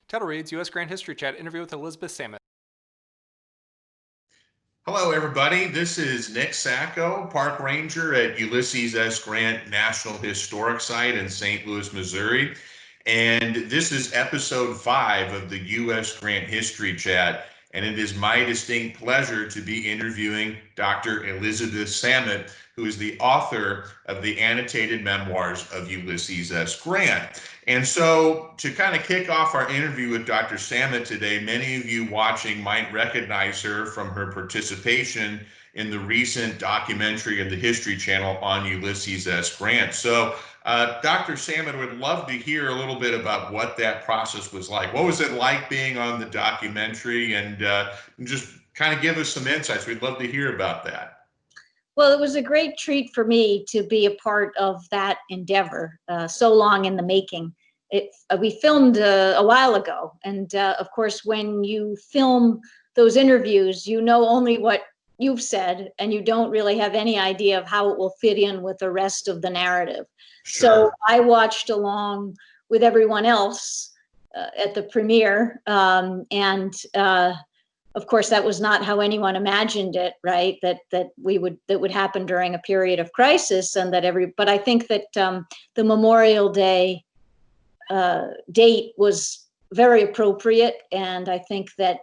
Title reads U.S. Grant History Chat interview with Elizabeth Samet. Hello, everybody. This is Nick Sacco, Park Ranger at Ulysses S. Grant National Historic Site in St. Louis, Missouri. And this is episode 5 of the U.S. Grant History Chat. And it is my distinct pleasure to be interviewing Dr. Elizabeth Samet, who is the author of the Annotated Memoirs of Ulysses S. Grant. And so to kind of kick off our interview with Dr. Samet today, many of you watching might recognize her from her participation in the recent documentary of the History Channel on Ulysses S. Grant. So Dr. Samet, would love to hear a little bit about what that process was like. What was it like being on the documentary, and just kind of give us some insights. We'd love to hear about that. Well, it was a great treat for me to be a part of that endeavor, so long in the making. We filmed a while ago, and of course, when you film those interviews, you know only what you've said, and you don't really have any idea of how it will fit in with the rest of the narrative. Sure. So I watched along with everyone else at the premiere, and of course, that was not how anyone imagined it, right? That would happen during a period of crisis, and but I think that the Memorial Day date was very appropriate, and I think that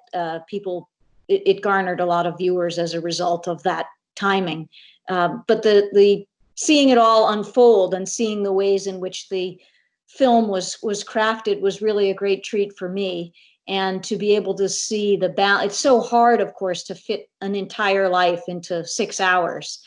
it garnered a lot of viewers as a result of that timing. But the seeing it all unfold and seeing the ways in which the film was crafted was really a great treat for me. And to be able to see the balance, it's so hard, of course, to fit an entire life into 6 hours.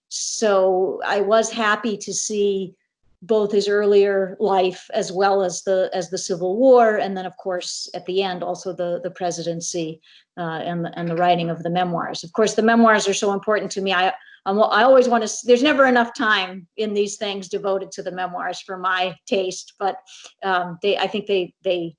So I was happy to see both his earlier life as well as the Civil War, and then, of course, at the end, also the presidency and the writing of the memoirs. Of course, the memoirs are so important to me. I always want to. There's never enough time in these things devoted to the memoirs for my taste, but I think they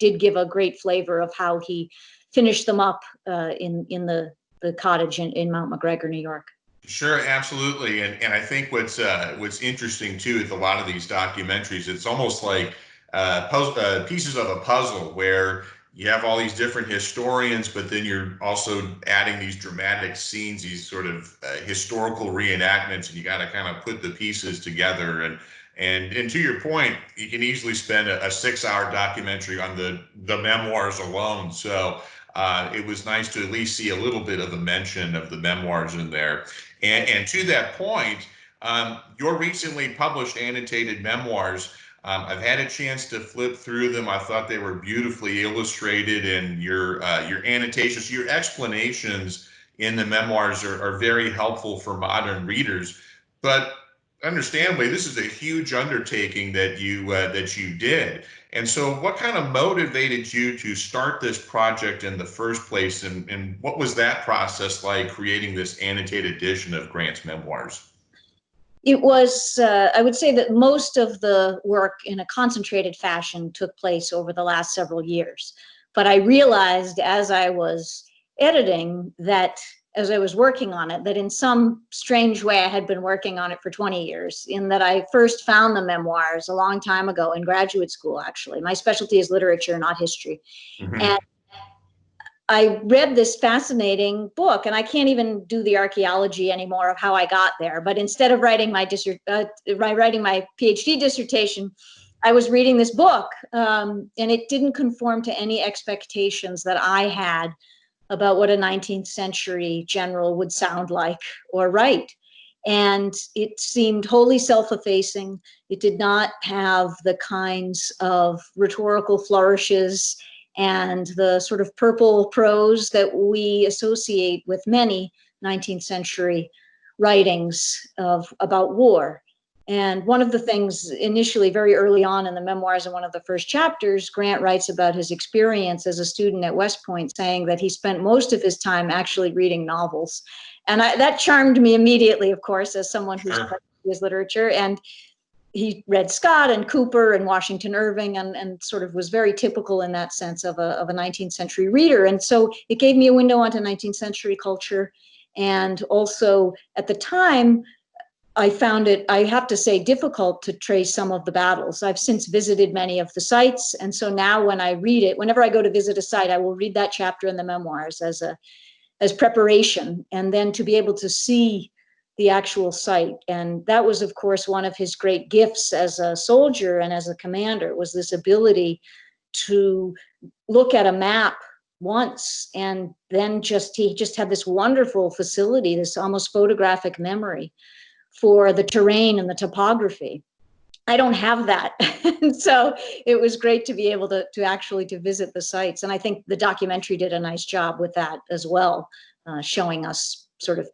did give a great flavor of how he finished them up in the cottage in Mount McGregor, New York. Sure, absolutely. And I think what's interesting too with a lot of these documentaries, it's almost like pieces of a puzzle where you have all these different historians, but then you're also adding these dramatic scenes, these sort of historical reenactments, and you got to kind of put the pieces together. And to your point, you can easily spend a 6-hour documentary on the memoirs alone. So it was nice to at least see a little bit of a mention of the memoirs in there. And to that point, your recently published annotated memoirs, I've had a chance to flip through them. I thought they were beautifully illustrated, and your annotations, your explanations in the memoirs are very helpful for modern readers. But understandably, this is a huge undertaking that you did. And so what kind of motivated you to start this project in the first place, and what was that process like, creating this annotated edition of Grant's memoirs? It was, I would say that most of the work in a concentrated fashion took place over the last several years. But I realized as I was editing that, as I was working on it, that in some strange way I had been working on it for 20 years, in that I first found the memoirs a long time ago in graduate school, actually. My specialty is literature, not history. Mm-hmm. And I read this fascinating book, and I can't even do the archaeology anymore of how I got there. But instead of writing my PhD dissertation, I was reading this book, and it didn't conform to any expectations that I had about what a 19th century general would sound like or write. And it seemed wholly self-effacing. It did not have the kinds of rhetorical flourishes and the sort of purple prose that we associate with many 19th century writings about war. And one of the things initially, very early on in the memoirs, in one of the first chapters, Grant writes about his experience as a student at West Point, saying that he spent most of his time actually reading novels. And that charmed me immediately, of course, as someone who's studied his literature. And he read Scott and Cooper and Washington Irving, and sort of was very typical in that sense of a 19th century reader. And so it gave me a window onto 19th century culture. And also at the time, I found it, I have to say, difficult to trace some of the battles. I've since visited many of the sites. And so now when I read it, whenever I go to visit a site, I will read that chapter in the memoirs as preparation, and then to be able to see the actual site. And that was, of course, one of his great gifts as a soldier and as a commander, was this ability to look at a map once and then he just had this wonderful facility, this almost photographic memory for the terrain and the topography. I don't have that. And so it was great to be able to actually to visit the sites. And I think the documentary did a nice job with that as well, showing us sort of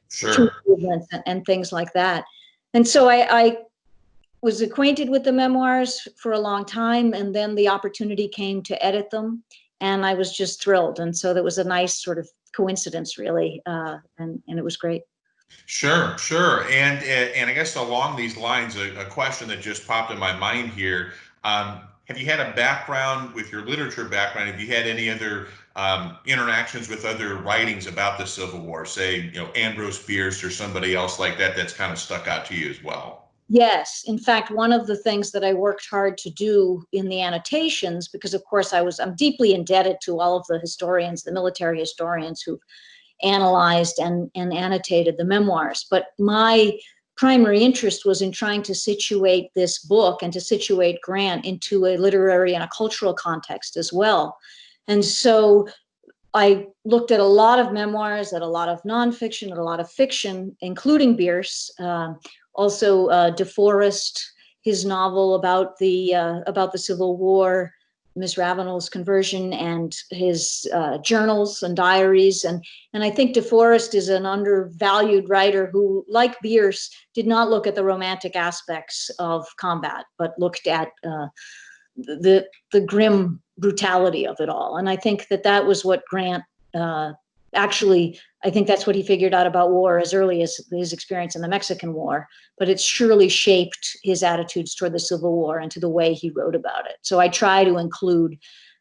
Sure. movements and things like that. And so I was acquainted with the memoirs for a long time, and then the opportunity came to edit them, and I was just thrilled. And so that was a nice sort of coincidence, really, and it was great. Sure, sure. And I guess along these lines, a question that just popped in my mind here. Have you had a background with your literature background? Have you had any other interactions with other writings about the Civil War, say, Ambrose Bierce or somebody else like that, that's kind of stuck out to you as well? Yes. In fact, one of the things that I worked hard to do in the annotations, because of course I'm deeply indebted to all of the historians, the military historians who've analyzed and annotated the memoirs. But my primary interest was in trying to situate this book and to situate Grant into a literary and a cultural context as well. And so I looked at a lot of memoirs, at a lot of nonfiction, at a lot of fiction, including Bierce, also DeForest, his novel about the Civil War, Miss Ravenel's conversion, and his journals and diaries. And I think DeForest is an undervalued writer who, like Bierce, did not look at the romantic aspects of combat, but looked at the grim brutality of it all. And I think that was what Grant actually, I think that's what he figured out about war as early as his experience in the Mexican War, but it's surely shaped his attitudes toward the Civil War and to the way he wrote about it. So I try to include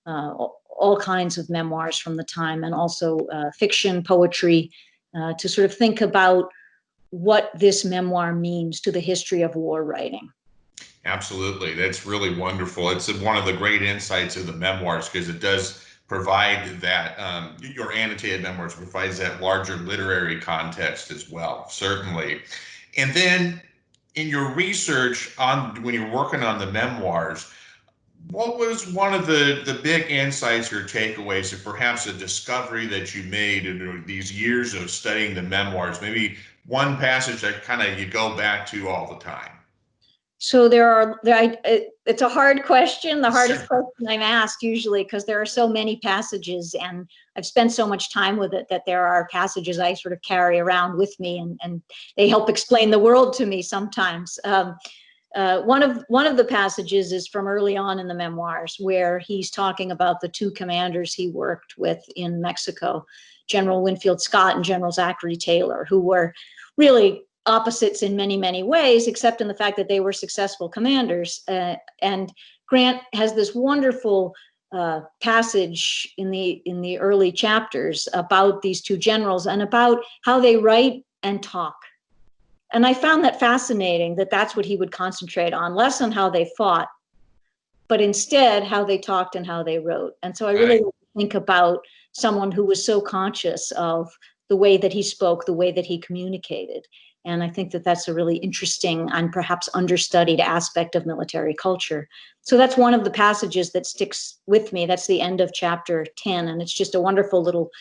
all kinds of memoirs from the time, and also fiction, poetry, to sort of think about what this memoir means to the history of war writing. Absolutely. That's really wonderful. It's one of the great insights of the memoirs, because it does provide that, your annotated memoirs provides that larger literary context as well, certainly. And then in your research when you're working on the memoirs, what was one of the big insights or takeaways, or perhaps a discovery that you made in these years of studying the memoirs? Maybe one passage that kind of you go back to all the time. So it's a hard question, the hardest question I'm asked usually, because there are so many passages, and I've spent so much time with it that there are passages I sort of carry around with me, and they help explain the world to me sometimes. One of the passages is from early on in the memoirs, where he's talking about the two commanders he worked with in Mexico, General Winfield Scott and General Zachary Taylor, who were really opposites in many, many ways, except in the fact that they were successful commanders. And Grant has this wonderful passage in the early chapters about these two generals and about how they write and talk. And I found that fascinating, that that's what he would concentrate on, less on how they fought, but instead how they talked and how they wrote. And so I really think about someone who was so conscious of the way that he spoke, the way that he communicated. And I think that that's a really interesting and perhaps understudied aspect of military culture. So that's one of the passages that sticks with me. That's the end of chapter 10. And it's just a wonderful little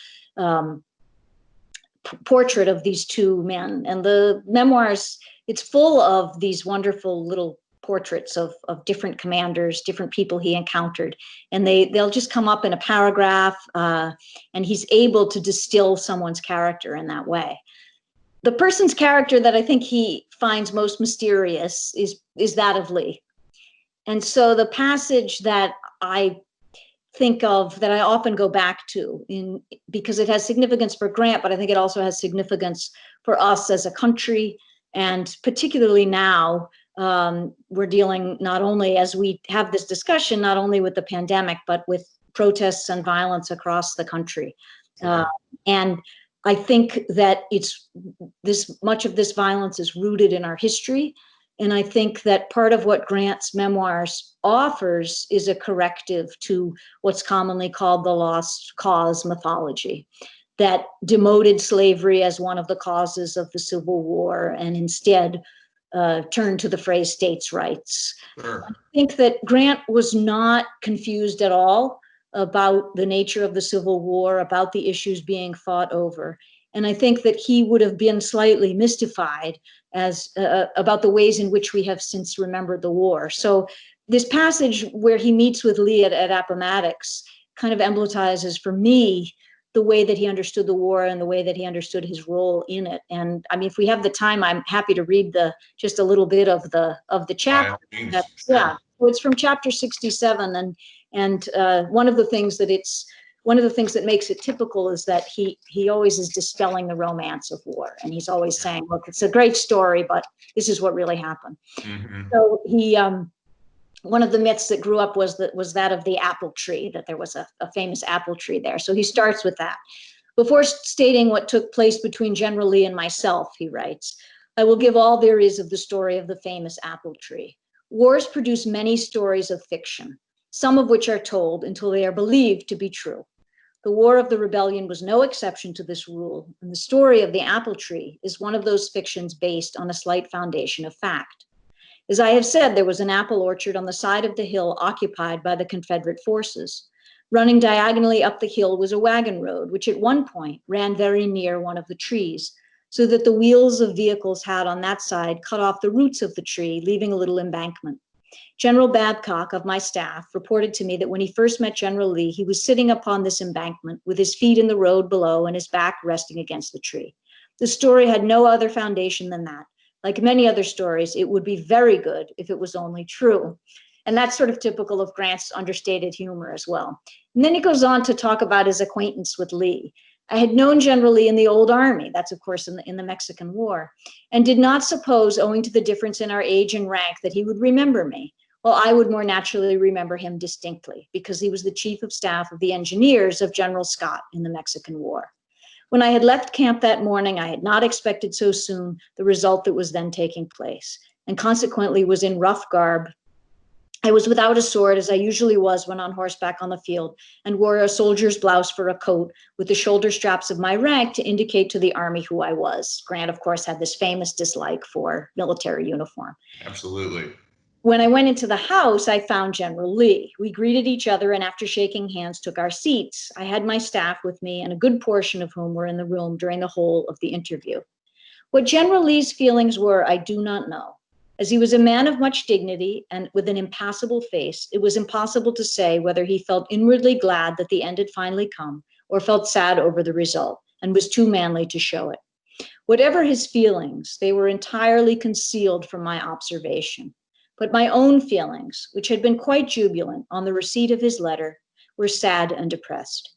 portrait of these two men. And the memoirs, it's full of these wonderful little portraits of different commanders, different people he encountered. And they'll just come up in a paragraph, and he's able to distill someone's character in that way. The person's character that I think he finds most mysterious is that of Lee. And so the passage that I think of, that I often go back to, because it has significance for Grant, but I think it also has significance for us as a country. And particularly now, we're dealing not only, as we have this discussion, not only with the pandemic, but with protests and violence across the country. And I think that much of this violence is rooted in our history. And I think that part of what Grant's memoirs offers is a corrective to what's commonly called the lost cause mythology, that demoted slavery as one of the causes of the Civil War and instead turned to the phrase states' rights. Sure. I think that Grant was not confused at all about the nature of the Civil War, about the issues being fought over. And I think that he would have been slightly mystified as about the ways in which we have since remembered the war. So this passage where he meets with Lee at Appomattox kind of emblematizes for me the way that he understood the war and the way that he understood his role in it. And I mean, if we have the time, I'm happy to read just a little bit of the chapter. Yeah, so it's from chapter 67, and one of the things that makes it typical is that he always is dispelling the romance of war, and he's always saying, "Look, it's a great story, but this is what really happened." Mm-hmm. So he one of the myths that grew up was that of the apple tree, that there was a famous apple tree there. So he starts with that. Before stating what took place between General Lee and myself, he writes, "I will give all there is of the story of the famous apple tree. Wars produce many stories of fiction, some of which are told until they are believed to be true. The War of the Rebellion was no exception to this rule, and the story of the apple tree is one of those fictions based on a slight foundation of fact. As I have said, there was an apple orchard on the side of the hill occupied by the Confederate forces. Running diagonally up the hill was a wagon road, which at one point ran very near one of the trees, so that the wheels of vehicles had on that side cut off the roots of the tree, leaving a little embankment. General Babcock of my staff reported to me that when he first met General Lee, he was sitting upon this embankment with his feet in the road below and his back resting against the tree. The story had no other foundation than that. Like many other stories, it would be very good if it was only true." And that's sort of typical of Grant's understated humor as well. And then he goes on to talk about his acquaintance with Lee. "I had known General Lee in the old army," that's of course in the Mexican War, "and did not suppose, owing to the difference in our age and rank, that he would remember me. Well, I would more naturally remember him distinctly, because he was the chief of staff of the engineers of General Scott in the Mexican War. When I had left camp that morning, I had not expected so soon the result that was then taking place, and consequently was in rough garb. I was without a sword, as I usually was when on horseback on the field, and wore a soldier's blouse for a coat, with the shoulder straps of my rank to indicate to the army who I was." Grant, of course, had this famous dislike for military uniform. Absolutely. "When I went into the house, I found General Lee. We greeted each other, and after shaking hands, took our seats. I had my staff with me, and a good portion of whom were in the room during the whole of the interview. What General Lee's feelings were, I do not know. As he was a man of much dignity and with an impassible face, it was impossible to say whether he felt inwardly glad that the end had finally come, or felt sad over the result, and was too manly to show it. Whatever his feelings, they were entirely concealed from my observation. But my own feelings, which had been quite jubilant on the receipt of his letter, were sad and depressed.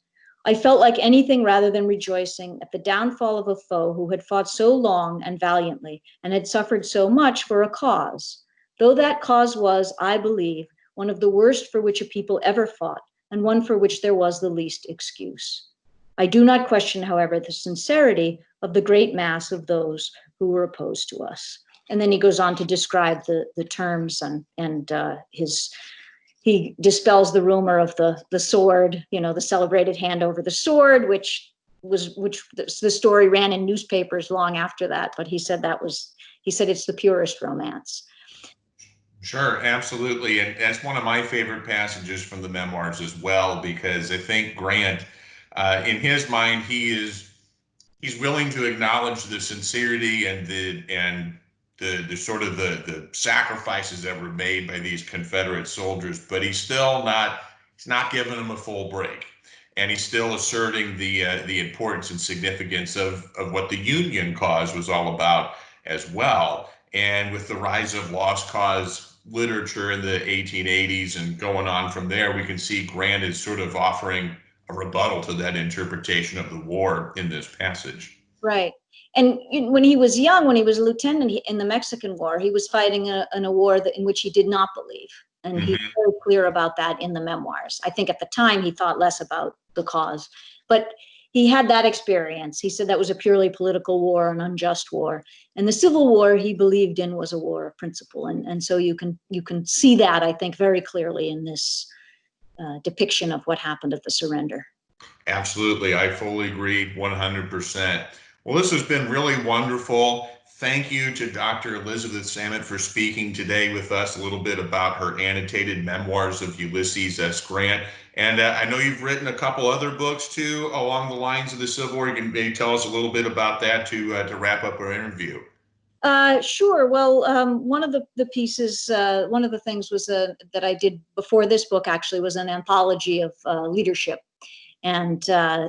I felt like anything rather than rejoicing at the downfall of a foe who had fought so long and valiantly and had suffered so much for a cause, though that cause was, I believe, one of the worst for which a people ever fought, and one for which there was the least excuse. I do not question, however, the sincerity of the great mass of those who were opposed to us." And then he goes on to describe the terms and he dispels the rumor of the sword, the celebrated hand over the sword, which the story ran in newspapers long after that. But he said it's the purest romance. Sure, absolutely. And that's one of my favorite passages from the memoirs as well, because I think Grant, in his mind, he's willing to acknowledge the sincerity and the sort of the sacrifices that were made by these Confederate soldiers, but he's not giving them a full break. And he's still asserting the importance and significance of what the Union cause was all about as well. And with the rise of lost cause literature in the 1880s and going on from there, we can see Grant is sort of offering a rebuttal to that interpretation of the war in this passage. Right. And when he was young, when he was a lieutenant in the Mexican War, he was fighting in a war in which he did not believe. And he's Mm-hmm. very clear about that in the memoirs. I think at the time he thought less about the cause. But he had that experience. He said that was a purely political war, an unjust war. And the Civil War he believed in was a war of principle. And so you can see that, I think, very clearly in this depiction of what happened at the surrender. Absolutely. I fully agree 100%. Well, this has been really wonderful. Thank you to Dr. Elizabeth Samet for speaking today with us a little bit about her annotated memoirs of Ulysses S. Grant. And I know you've written a couple other books too along the lines of the Civil War. You can maybe tell us a little bit about that to wrap up our interview. Sure. Well, one of the pieces, one of the things was that I did before this book actually was an anthology of leadership. And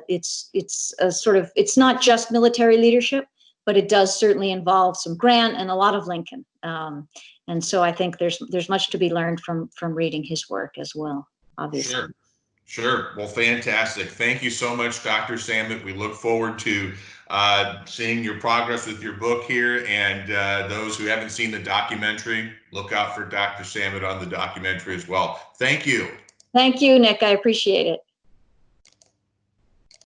it's a sort of, it's not just military leadership, but it does certainly involve some Grant and a lot of Lincoln. And so I think there's much to be learned from reading his work as well, obviously. Sure. Sure. Well, fantastic. Thank you so much, Dr. Samet. We look forward to seeing your progress with your book here. And those who haven't seen the documentary, look out for Dr. Samet on the documentary as well. Thank you. Thank you, Nick. I appreciate it.